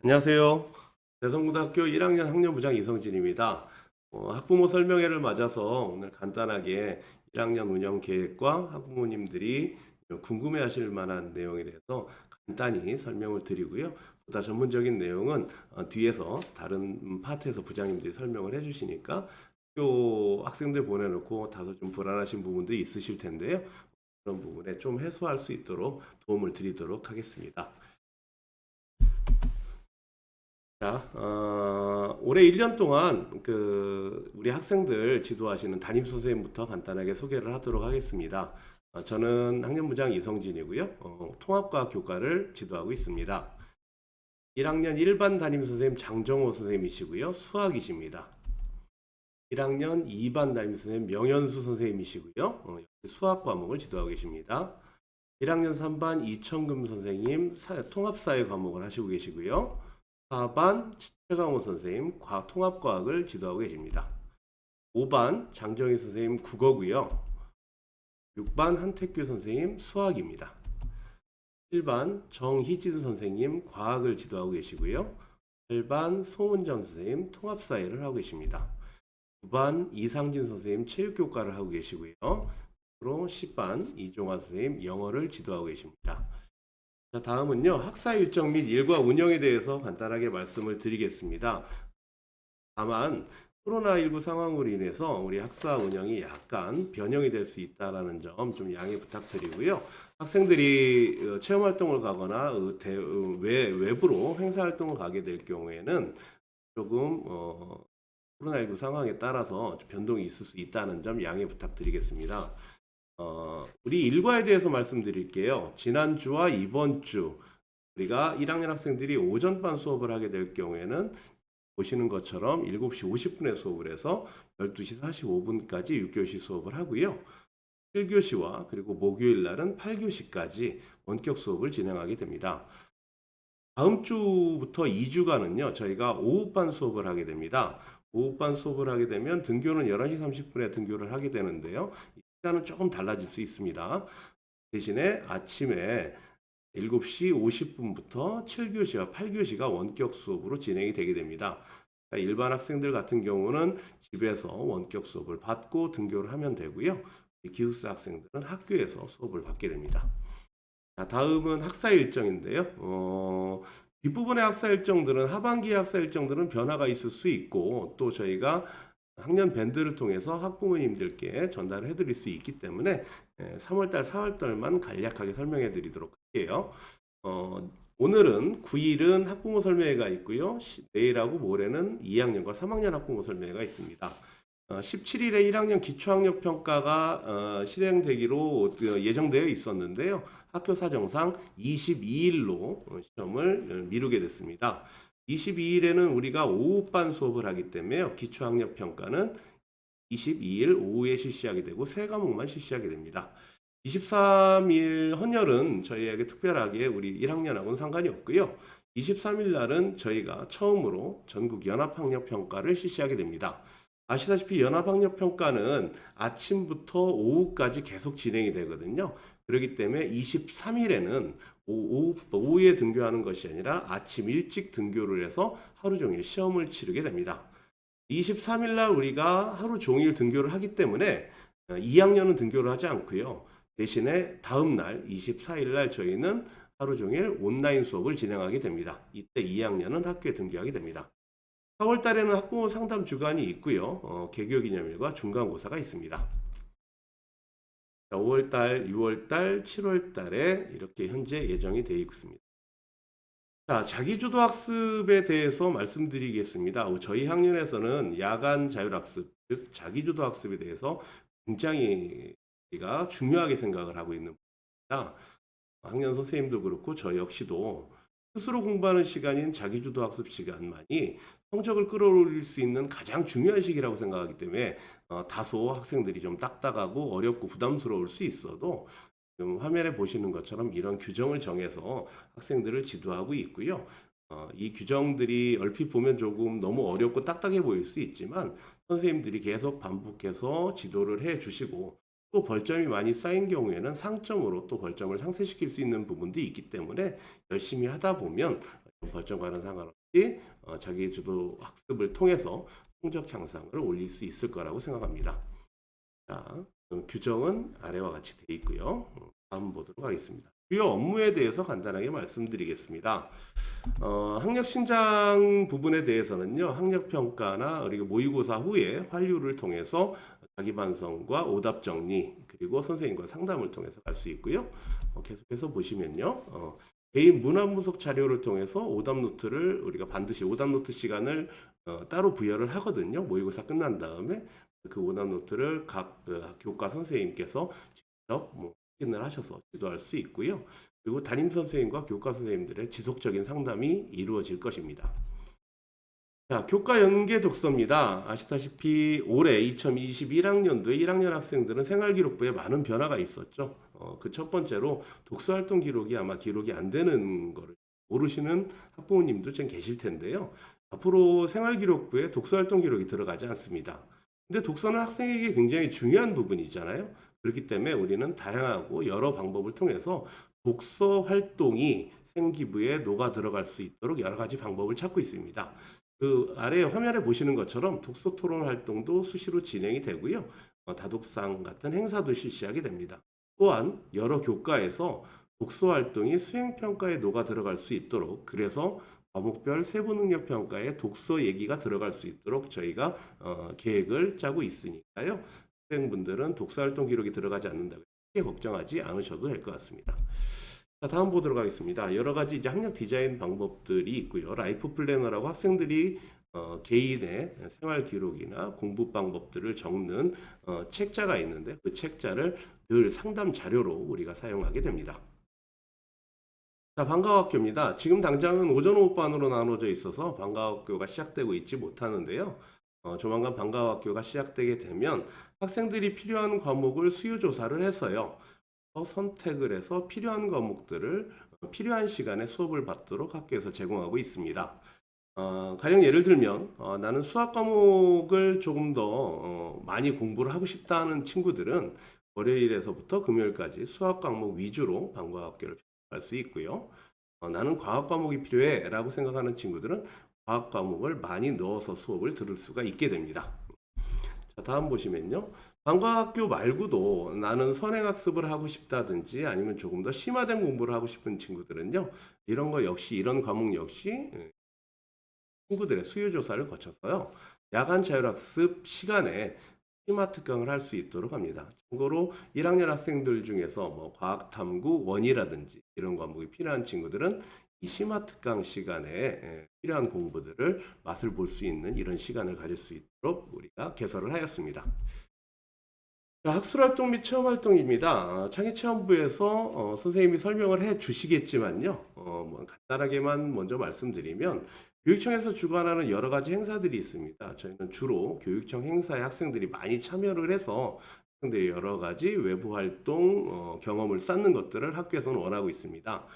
안녕하세요. 대성고등학교 1학년 학년부장 이성진입니다. 학부모 설명회를 맞아서 오늘 간단하게 1학년 운영 계획과 학부모님들이 궁금해하실 만한 내용에 대해서 간단히 설명을 드리고요. 보다 전문적인 내용은 뒤에서 다른 파트에서 부장님들이 설명을 해주시니까 학교 학생들 보내놓고 다소 좀 불안하신 부분도 있으실 텐데요. 그런 부분에 좀 해소할 수 있도록 도움을 드리도록 하겠습니다. 자, 올해 1년 동안 우리 학생들 지도하시는 담임 선생님부터 간단하게 소개를 하도록 하겠습니다. 저는 학년부장 이성진이고요. 통합과학 교과를 지도하고 있습니다. 1학년 1반 담임 선생님 장정호 선생님이시고요. 수학이십니다. 1학년 2반 담임 선생님 명현수 선생님이시고요. 수학 과목을 지도하고 계십니다. 1학년 3반 이천금 선생님 통합사회 과목을 하시고 계시고요. 4반 최강호 선생님 통합과학을 지도하고 계십니다. 5반 장정희 선생님 국어고요. 6반 한택규 선생님 수학입니다. 7반 정희진 선생님 과학을 지도하고 계시고요. 8반 송은정 선생님 통합사회를 하고 계십니다. 9반 이상진 선생님 체육교과를 하고 계시고요. 그리고 10반 이종화 선생님 영어를 지도하고 계십니다. 자, 다음은요. 학사 일정 및 일과 운영에 대해서 간단하게 말씀을 드리겠습니다. 다만 코로나19 상황으로 인해서 우리 학사 운영이 약간 변형이 될 수 있다는 점 좀 양해 부탁드리고요. 학생들이 체험 활동을 가거나 외부로 행사 활동을 가게 될 경우에는 조금 코로나19 상황에 따라서 변동이 있을 수 있다는 점 양해 부탁드리겠습니다. 우리 일과에 대해서 말씀드릴게요. 지난주와 이번 주 우리가 1학년 학생들이 오전반 수업을 하게 될 경우에는 보시는 것처럼 7시 50분에 수업을 해서 12시 45분까지 6교시 수업을 하고요. 7교시와 그리고 목요일 날은 8교시까지 원격 수업을 진행하게 됩니다. 다음 주부터 2주간은요. 저희가 오후반 수업을 하게 됩니다. 오후반 수업을 하게 되면 등교는 11시 30분에 등교를 하게 되는데요. 시간은 조금 달라질 수 있습니다. 대신에 아침에 7시 50분부터 7교시와 8교시가 원격 수업으로 진행이 되게 됩니다. 일반 학생들 같은 경우는 집에서 원격 수업을 받고 등교를 하면 되고요. 기숙사 학생들은 학교에서 수업을 받게 됩니다. 자, 다음은 학사 일정인데요. 뒷부분의 학사 일정들은 하반기 학사 일정들은 변화가 있을 수 있고 또 저희가 학년 밴드를 통해서 학부모님들께 전달을 해드릴 수 있기 때문에 3월달, 4월달만 간략하게 설명해 드리도록 할게요. 오늘은 9일은 학부모 설명회가 있고요. 내일하고 모레는 2학년과 3학년 학부모 설명회가 있습니다. 17일에 1학년 기초학력평가가 실행되기로 예정되어 있었는데요. 학교 사정상 22일로 시험을 미루게 됐습니다. 22일에는 우리가 오후반 수업을 하기 때문에 기초학력평가는 22일 오후에 실시하게 되고 세 과목만 실시하게 됩니다. 23일 헌혈은 저희에게 특별하게 우리 1학년하고는 상관이 없고요. 23일 날은 저희가 처음으로 전국 연합학력평가를 실시하게 됩니다. 아시다시피 연합학력평가는 아침부터 오후까지 계속 진행이 되거든요. 그렇기 때문에 23일에는 오후에 등교하는 것이 아니라 아침 일찍 등교를 해서 하루 종일 시험을 치르게 됩니다. 23일 날 우리가 하루 종일 등교를 하기 때문에 2학년은 등교를 하지 않고요. 대신에 다음 날 24일 날 저희는 하루 종일 온라인 수업을 진행하게 됩니다. 이때 2학년은 학교에 등교하게 됩니다. 4월 달에는 학부모 상담 주간이 있고요. 개교기념일과 중간고사가 있습니다. 5월 달, 6월 달, 7월 달에 이렇게 현재 예정이 되어 있습니다. 자, 자기주도 학습에 대해서 말씀드리겠습니다. 저희 학년에서는 야간 자율학습, 즉 자기주도 학습에 대해서 굉장히 우리가 중요하게 생각을 하고 있는 부분입니다. 학년 선생님도 그렇고 저 역시도 스스로 공부하는 시간인 자기주도 학습 시간만이 성적을 끌어올릴 수 있는 가장 중요한 시기라고 생각하기 때문에 다소 학생들이 좀 딱딱하고 어렵고 부담스러울 수 있어도 지금 화면에 보시는 것처럼 이런 규정을 정해서 학생들을 지도하고 있고요. 이 규정들이 얼핏 보면 조금 너무 어렵고 딱딱해 보일 수 있지만 선생님들이 계속 반복해서 지도를 해 주시고 또 벌점이 많이 쌓인 경우에는 상점으로 또 벌점을 상쇄시킬 수 있는 부분도 있기 때문에 열심히 하다 보면 벌점과는 상관없이 자기 주도 학습을 통해서 성적 향상을 올릴 수 있을 거라고 생각합니다. 자, 규정은 아래와 같이 되어 있고요. 다음 보도록 하겠습니다. 주요 업무에 대해서 간단하게 말씀드리겠습니다. 학력 신장 부분에 대해서는요, 학력 평가나 그리고 모의고사 후에 환류를 통해서 자기 반성과 오답 정리 그리고 선생님과 상담을 통해서 갈 수 있고요. 계속해서 보시면요, 개인 문화분석 자료를 통해서 오답 노트를 우리가 반드시 오답 노트 시간을 따로 부여를 하거든요. 모의고사 끝난 다음에 그 오답 노트를 각 교과 선생님께서 직접 확인을 하셔서 지도할 수 있고요. 그리고 담임 선생님과 교과 선생님들의 지속적인 상담이 이루어질 것입니다. 자, 교과 연계 독서입니다. 아시다시피 올해 2021학년도에 1학년 학생들은 생활기록부에 많은 변화가 있었죠. 그 첫 번째로 독서활동 기록이 아마 기록이 안 되는 거를 모르시는 학부모님도 좀 계실 텐데요. 앞으로 생활기록부에 독서활동 기록이 들어가지 않습니다. 근데 독서는 학생에게 굉장히 중요한 부분이잖아요. 그렇기 때문에 우리는 다양하고 여러 방법을 통해서 독서 활동이 생기부에 녹아 들어갈 수 있도록 여러 가지 방법을 찾고 있습니다. 그 아래 화면에 보시는 것처럼 독서 토론 활동도 수시로 진행이 되고요. 다독상 같은 행사도 실시하게 됩니다. 또한 여러 교과에서 독서 활동이 수행 평가에 녹아 들어갈 수 있도록, 그래서 과목별 세부 능력 평가에 독서 얘기가 들어갈 수 있도록 저희가 계획을 짜고 있으니까요. 학생분들은 독서 활동 기록이 들어가지 않는다고 크게 걱정하지 않으셔도 될 것 같습니다. 자, 다음 보도록 하겠습니다. 여러 가지 이제 학력 디자인 방법들이 있고요. 라이프 플래너라고 학생들이 개인의 생활 기록이나 공부 방법들을 적는 책자가 있는데, 그 책자를 늘 상담 자료로 우리가 사용하게 됩니다. 자, 방과학교입니다. 지금 당장은 오전 오후반으로 나눠져 있어서 방과학교가 시작되고 있지 못하는데요. 조만간 방과학교가 시작되게 되면 학생들이 필요한 과목을 수요 조사를 해서요. 선택을 해서 필요한 과목들을 필요한 시간에 수업을 받도록 학교에서 제공하고 있습니다. 가령 예를 들면 나는 수학 과목을 조금 더 많이 공부를 하고 싶다는 친구들은 월요일에서부터 금요일까지 수학 과목 위주로 방과학교를 갈 수 있고요. 나는 과학 과목이 필요해 라고 생각하는 친구들은 과학 과목을 많이 넣어서 수업을 들을 수가 있게 됩니다. 자, 다음 보시면요. 방과학교 말고도 나는 선행학습을 하고 싶다든지 아니면 조금 더 심화된 공부를 하고 싶은 친구들은요. 이런 거 역시, 이런 과목 역시 친구들의 수요 조사를 거쳐서요. 야간 자율학습 시간에 심화 특강을 할 수 있도록 합니다. 참고로 1학년 학생들 중에서 뭐 과학탐구 원이라든지 이런 과목이 필요한 친구들은 이 심화 특강 시간에 필요한 공부들을 맛을 볼 수 있는 이런 시간을 가질 수 있도록 우리가 개설을 하였습니다. 자, 학술활동 및 체험활동입니다. 창의체험부에서 선생님이 설명을 해 주시겠지만요. 뭐 간단하게만 먼저 말씀드리면 교육청에서 주관하는 여러 가지 행사들이 있습니다. 저희는 주로 교육청 행사에 학생들이 많이 참여를 해서 학생들이 여러 가지 외부 활동 경험을 쌓는 것들을 학교에서는 원하고 있습니다.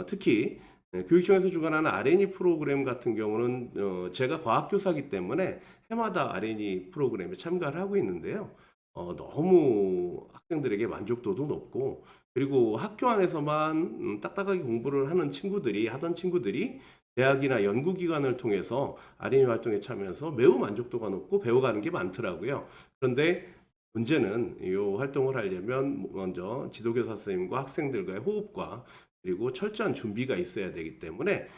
특히 교육청에서 주관하는 R&E 프로그램 같은 경우는 제가 과학교사이기 때문에 해마다 R&E 프로그램에 참가를 하고 있는데요. 너무 학생들에게 만족도도 높고, 그리고 학교 안에서만 딱딱하게 공부를 하던 친구들이 대학이나 연구기관을 통해서 R&E 활동에 참여해서 매우 만족도가 높고 배워가는 게 많더라고요. 그런데 문제는 이 활동을 하려면 먼저 지도교사 선생님과 학생들과의 호흡과 그리고 철저한 준비가 있어야 되기 때문에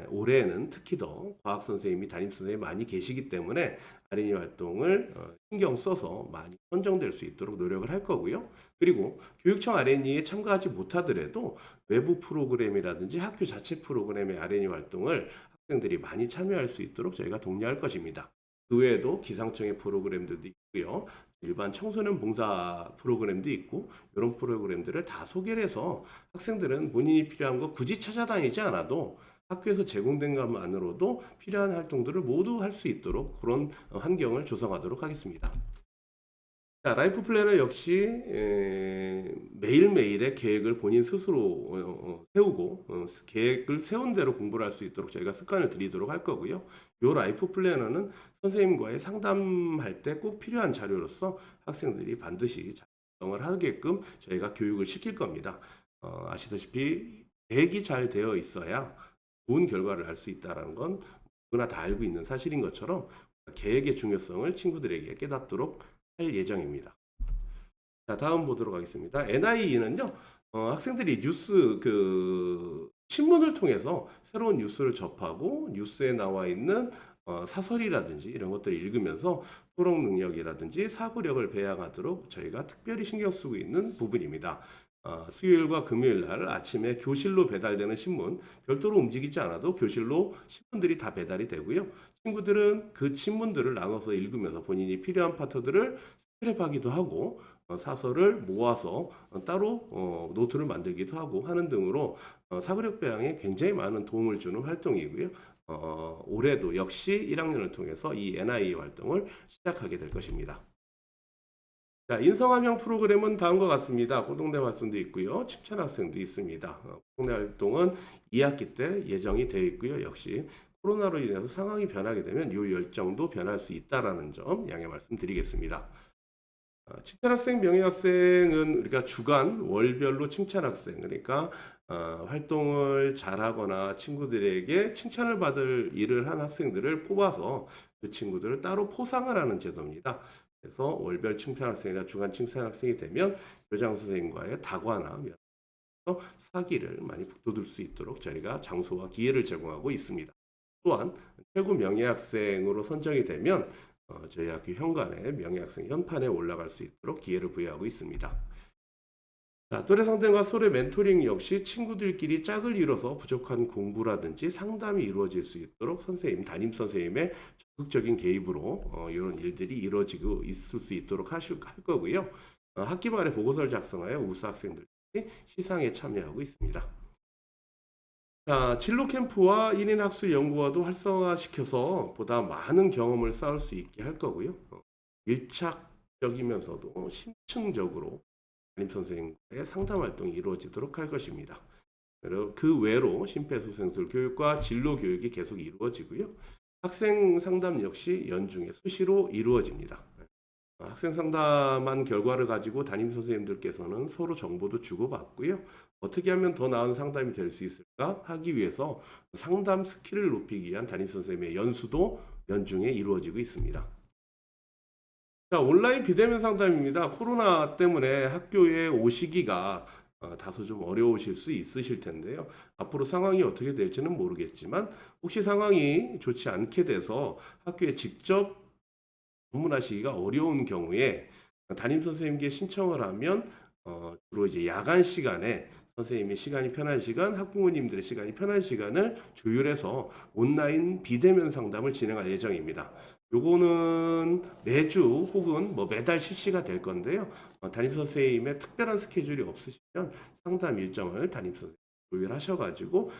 올해는 특히 더 과학 선생님이 담임 선생님이 많이 계시기 때문에 R&E 활동을 신경 써서 많이 선정될 수 있도록 노력을 할 거고요. 그리고 교육청 R&E에 참가하지 못하더라도 외부 프로그램이라든지 학교 자체 프로그램의 R&E 활동을 학생들이 많이 참여할 수 있도록 저희가 독려할 것입니다. 그 외에도 기상청의 프로그램들도 있고요. 일반 청소년 봉사 프로그램도 있고, 이런 프로그램들을 다 소개를 해서 학생들은 본인이 필요한 거 굳이 찾아다니지 않아도 학교에서 제공된 것만으로도 필요한 활동들을 모두 할 수 있도록 그런 환경을 조성하도록 하겠습니다. 자, 라이프 플래너 역시 매일매일의 계획을 본인 스스로 세우고 계획을 세운 대로 공부를 할 수 있도록 저희가 습관을 들이도록 할 거고요. 이 라이프 플래너는 선생님과의 상담할 때 꼭 필요한 자료로서 학생들이 반드시 작성을 하게끔 저희가 교육을 시킬 겁니다. 아시다시피 계획이 잘 되어 있어야 좋은 결과를 알 수 있다는 건 누구나 다 알고 있는 사실인 것처럼 계획의 중요성을 친구들에게 깨닫도록 할 예정입니다. 자, 다음 보도록 하겠습니다. NIE는요, 학생들이 뉴스 신문을 통해서 새로운 뉴스를 접하고 뉴스에 나와 있는 사설이라든지 이런 것들을 읽으면서 토론 능력이라든지 사고력을 배양하도록 저희가 특별히 신경 쓰고 있는 부분입니다. 수요일과 금요일 날 아침에 교실로 배달되는 신문, 별도로 움직이지 않아도 교실로 신문들이 다 배달이 되고요. 친구들은 그 신문들을 나눠서 읽으면서 본인이 필요한 파트들을 스크랩하기도 하고 사설을 모아서 따로 노트를 만들기도 하고 하는 등으로 사고력 배양에 굉장히 많은 도움을 주는 활동이고요. 올해도 역시 1학년을 통해서 이 NIE 활동을 시작하게 될 것입니다. 자, 인성함양 프로그램은 다음과 같습니다. 고동네 활동도 있고요. 칭찬 학생도 있습니다. 고동네 활동은 2학기 때 예정이 되어 있고요. 역시 코로나로 인해서 상황이 변하게 되면 이 열정도 변할 수 있다는 점 양해 말씀드리겠습니다. 칭찬학생, 명예학생은 우리가 주간, 월별로 칭찬학생, 그러니까 활동을 잘하거나 친구들에게 칭찬을 받을 일을 한 학생들을 뽑아서 그 친구들을 따로 포상을 하는 제도입니다. 그래서 월별 칭찬학생이나 주간 칭찬학생이 되면 교장 선생님과의 다과나 사기를 많이 북돋을 수 있도록 저희가 장소와 기회를 제공하고 있습니다. 또한 최고 명예학생으로 선정이 되면 저희 학교 현관에 명예학생 현판에 올라갈 수 있도록 기회를 부여하고 있습니다. 자, 또래 상담과 소래 멘토링 역시 친구들끼리 짝을 이뤄서 부족한 공부라든지 상담이 이루어질 수 있도록 선생님, 담임 선생님의 적극적인 개입으로 이런 일들이 이루어지고 있을 수 있도록 할 거고요. 학기 말에 보고서를 작성하여 우수 학생들이 시상에 참여하고 있습니다. 자, 진로 캠프와 1인 학술 연구와도 활성화시켜서 보다 많은 경험을 쌓을 수 있게 할 거고요. 밀착적이면서도 심층적으로 담임 선생님과의 상담 활동이 이루어지도록 할 것입니다. 그리고 그 외로 심폐소생술 교육과 진로 교육이 계속 이루어지고요. 학생 상담 역시 연중에 수시로 이루어집니다. 학생 상담한 결과를 가지고 담임 선생님들께서는 서로 정보도 주고받고요. 어떻게 하면 더 나은 상담이 될 수 있을까 하기 위해서 상담 스킬을 높이기 위한 담임 선생님의 연수도 연중에 이루어지고 있습니다. 자, 온라인 비대면 상담입니다. 코로나 때문에 학교에 오시기가 다소 좀 어려우실 수 있으실 텐데요. 앞으로 상황이 어떻게 될지는 모르겠지만 혹시 상황이 좋지 않게 돼서 학교에 직접 방문하시기가 어려운 경우에 담임 선생님께 신청을 하면 주로 이제 야간 시간에 선생님의 시간이 편한 시간, 학부모님들의 시간이 편한 시간을 조율해서 온라인 비대면 상담을 진행할 예정입니다. 요거는 매주 혹은 뭐 매달 실시가 될 건데요. 담임 선생님의 특별한 스케줄이 없으시면 상담 일정을 담임 선생님 조율하셔가지고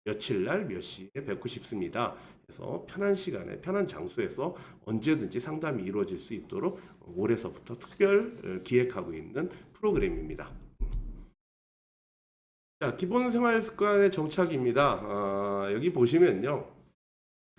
며칠 날 몇 시에 뵙고 싶습니다. 그래서 편한 시간에 편한 장소에서 언제든지 상담이 이루어질 수 있도록 올해서부터 특별 기획하고 있는 프로그램입니다. 자, 기본 생활 습관의 정착입니다. 여기 보시면요.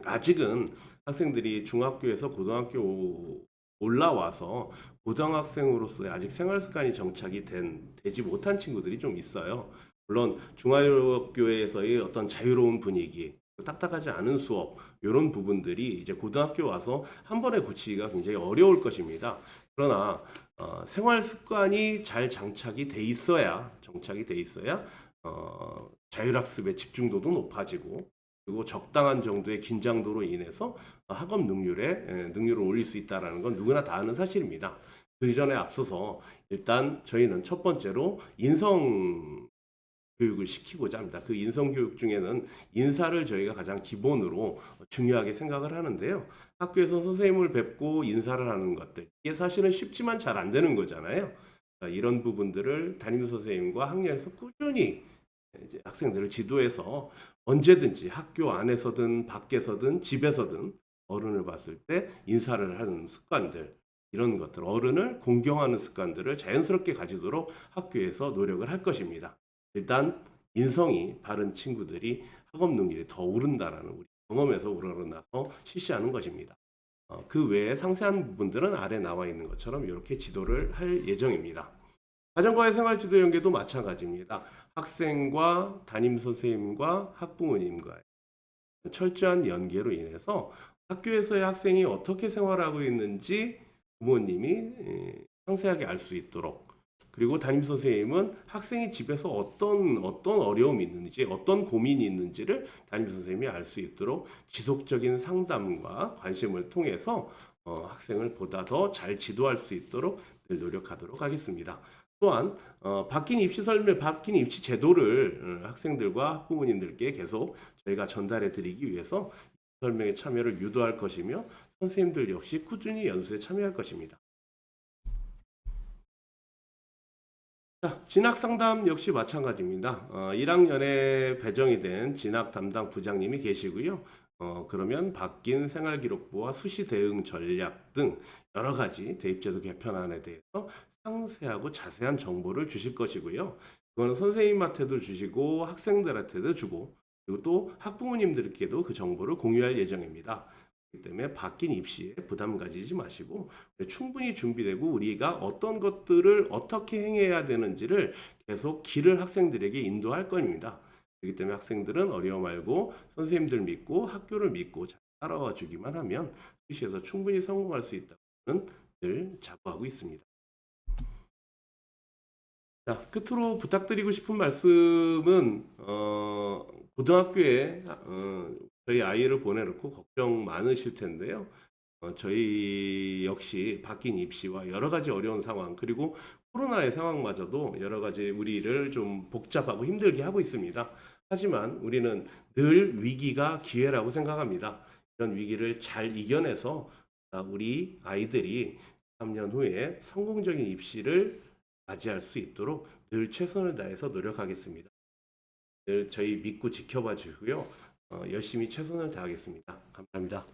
아직은 학생들이 중학교에서 고등학교 올라와서 고등학생으로서의 아직 생활 습관이 정착이 되지 못한 친구들이 좀 있어요. 물론 중학교에서의 어떤 자유로운 분위기, 딱딱하지 않은 수업 이런 부분들이 이제 고등학교 와서 한 번에 고치기가 굉장히 어려울 것입니다. 그러나 생활 습관이 잘 정착이 돼 있어야 자율학습의 집중도도 높아지고 그리고 적당한 정도의 긴장도로 인해서 학업 능률을 올릴 수 있다는 건 누구나 다 아는 사실입니다. 그 이전에 앞서서 일단 저희는 첫 번째로 인성 교육을 시키고자 합니다. 그 인성 교육 중에는 인사를 저희가 가장 기본으로 중요하게 생각을 하는데요. 학교에서 선생님을 뵙고 인사를 하는 것들 이게 사실은 쉽지만 잘 안 되는 거잖아요. 이런 부분들을 담임 선생님과 학년에서 꾸준히 이제 학생들을 지도해서 언제든지 학교 안에서든 밖에서든 집에서든 어른을 봤을 때 인사를 하는 습관들 이런 것들 어른을 공경하는 습관들을 자연스럽게 가지도록 학교에서 노력을 할 것입니다. 일단 인성이 바른 친구들이 학업 능률이 더 오른다라는 우리 경험에서 우러나서 실시하는 것입니다. 그 외에 상세한 부분들은 아래 나와 있는 것처럼 이렇게 지도를 할 예정입니다. 가정과의 생활지도 연계도 마찬가지입니다. 학생과 담임 선생님과 학부모님과의 철저한 연계로 인해서 학교에서의 학생이 어떻게 생활하고 있는지 부모님이 상세하게 알 수 있도록, 그리고 담임 선생님은 학생이 집에서 어떤 어려움이 있는지, 어떤 고민이 있는지를 담임 선생님이 알 수 있도록 지속적인 상담과 관심을 통해서 학생을 보다 더 잘 지도할 수 있도록 늘 노력하도록 하겠습니다. 또한 바뀐 입시 제도를 학생들과 학부모님들께 계속 저희가 전달해 드리기 위해서 설명에 참여를 유도할 것이며, 선생님들 역시 꾸준히 연수에 참여할 것입니다. 자, 진학 상담 역시 마찬가지입니다. 1학년에 배정이 된 진학 담당 부장님이 계시고요. 그러면 바뀐 생활기록부와 수시 대응 전략 등 여러 가지 대입제도 개편안에 대해서 상세하고 자세한 정보를 주실 것이고요. 그거는 선생님한테도 주시고 학생들한테도 주고, 그리고 또 학부모님들께도 그 정보를 공유할 예정입니다. 그렇기 때문에 바뀐 입시에 부담 가지지 마시고 충분히 준비되고 우리가 어떤 것들을 어떻게 행해야 되는지를 계속 길을 학생들에게 인도할 겁니다. 그렇기 때문에 학생들은 어려움 말고 선생님들 믿고 학교를 믿고 잘 따라와 주기만 하면 수시에서 충분히 성공할 수 있다는 늘 자부하고 있습니다. 자, 끝으로 부탁드리고 싶은 말씀은 고등학교에 저희 아이를 보내놓고 걱정 많으실 텐데요. 저희 역시 바뀐 입시와 여러 가지 어려운 상황, 그리고 코로나의 상황마저도 여러 가지 우리를 좀 복잡하고 힘들게 하고 있습니다. 하지만 우리는 늘 위기가 기회라고 생각합니다. 이런 위기를 잘 이겨내서 우리 아이들이 3년 후에 성공적인 입시를 맞이할 수 있도록 늘 최선을 다해서 노력하겠습니다. 늘 저희 믿고 지켜봐 주고요. 열심히 최선을 다하겠습니다. 감사합니다.